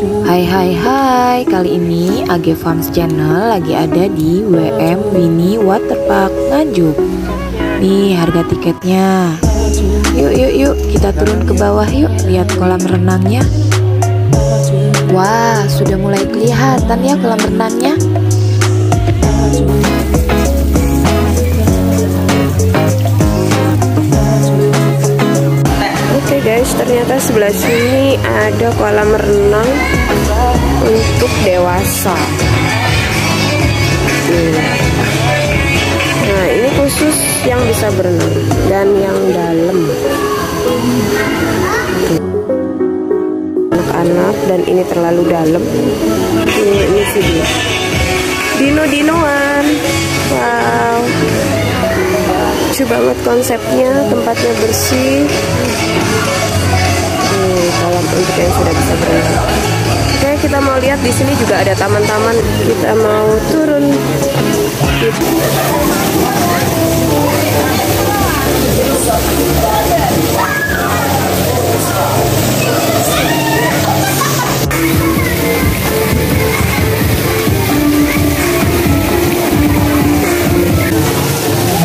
Hai hai hai, kali ini AG Farms Channel lagi ada di WM Mini Waterpark Nganjuk. Nih harga tiketnya. Yuk kita turun ke bawah yuk, lihat kolam renangnya. Wah, sudah mulai kelihatan ya kolam renangnya. Oke guys, ternyata sebelah sini ada kolam renang untuk dewasa. Nah, ini khusus yang bisa berenang dan yang dalam. Anak-anak, dan ini terlalu dalam. Ini sih dia. Dino-dinoan. Wow. Lucu banget konsepnya, tempatnya bersih. Kolam untuk yang sudah bisa berenang. Oke, kita mau lihat di sini juga ada taman-taman. Kita mau turun.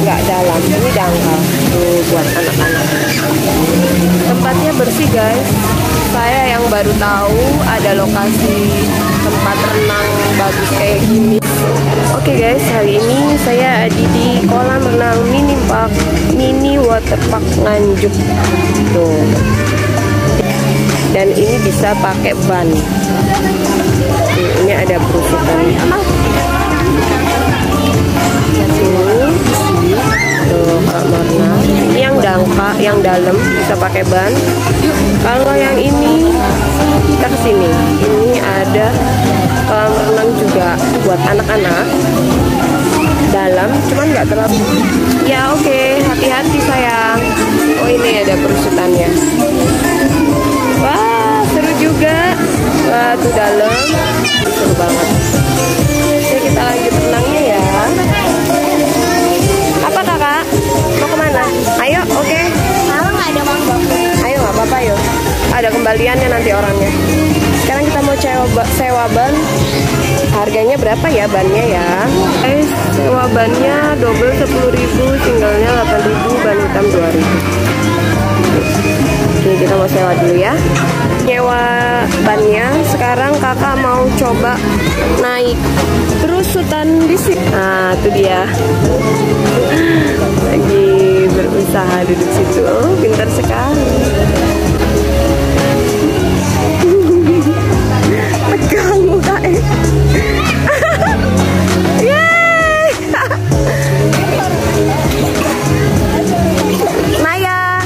Nggak dalam, ini dangkal tuh buat anak-anak. Tempatnya bersih guys. Saya yang baru tahu ada lokasi tempat renang bagus kayak gini. Oke guys, hari ini saya ada di kolam renang mini waterpark Nganjuk tuh. Dan ini bisa pakai ban. Ini ada perusahaan. Ini yang dangka, yang dalam bisa pakai ban. Kalau yang ini kita kesini. Ini ada kolam renang juga buat anak-anak. Dalam, cuman nggak terlalu. Ya oke, hati-hati sayang. Oh ini ada perusutannya. Wah seru juga. Wah tuh dalam, seru banget. Oke kita lanjut renangnya ya. Apa kakak? Mau kemana? Ayo, oke. Kalau nggak ada uang bagus. Ayo nggak apa-apa yuk. Ada kembaliannya nanti orangnya. Sekarang kita mau sewa ban. Harganya berapa ya bannya ya? Sewa bannya double 10.000, singlenya 8.000, ban hitam 2.000. Oke, kita mau sewa dulu ya. Nyewa bannya. Sekarang kakak mau coba naik perusutan di sini. Nah, itu dia. Lagi berusaha duduk situ. Oh, pintar sekali. Pegang muka Yeay. Naya.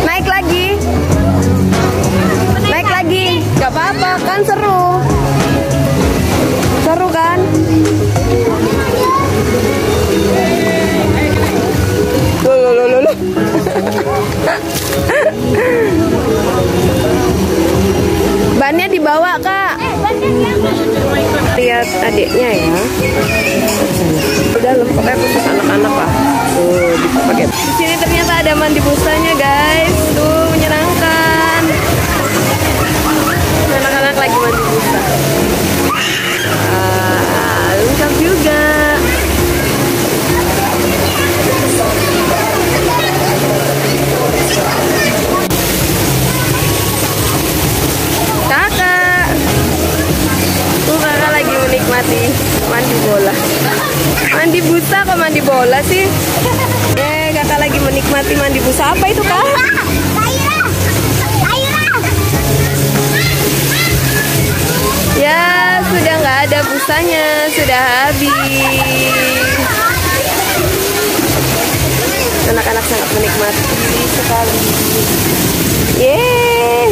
Naik lagi. Naik lagi. Gak apa-apa kan, seru. Seru kan? Loh. Bannya dibawa kak. Lihat adiknya ya. Udah pokoknya khusus anak-anak lah. Tuh bisa pakai. Di sini ternyata ada mandi busanya guys. Tuh menyenangkan. Anak-anak lagi mandi busa. Lengkap juga. Kakak. Tuh kakak lagi menikmati mandi bola. Mandi busa kok mandi bola sih? Kakak lagi menikmati mandi busa. Apa itu kak? Ya sudah nggak ada busanya, sudah habis. Anak-anak sangat menikmati sekali. Yeay.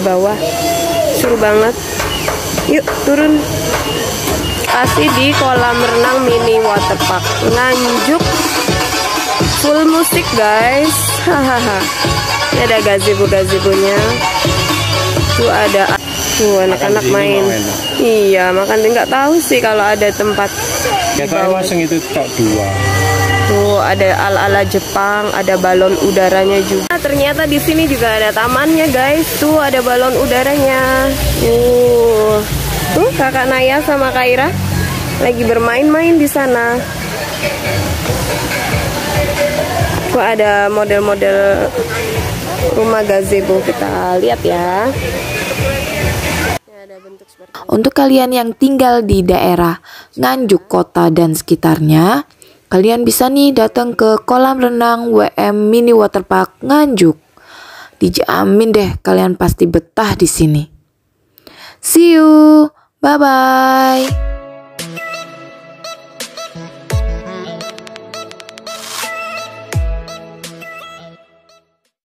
bawah. Seru banget. Yuk turun. Pasti di kolam renang mini waterpark Nganjuk. Full musik guys. Hahaha. Ini ada gazebo-gazebonya. Tuh ada. Tuh anak-anak main. Iya, makan nggak tahu sih kalau ada tempat di bawah. Itu tok 2. Tuh ada ala-ala Jepang, ada balon udaranya juga. Ternyata di sini juga ada tamannya guys. Tuh ada balon udaranya. Tuh kakak Naya sama Kak Ira lagi bermain-main di sana. Tuh ada model-model rumah gazebo, kita lihat ya. Untuk kalian yang tinggal di daerah Nganjuk kota dan sekitarnya, kalian bisa nih datang ke kolam renang WM Mini Waterpark Nganjuk. Dijamin deh kalian pasti betah di sini. See you, bye bye.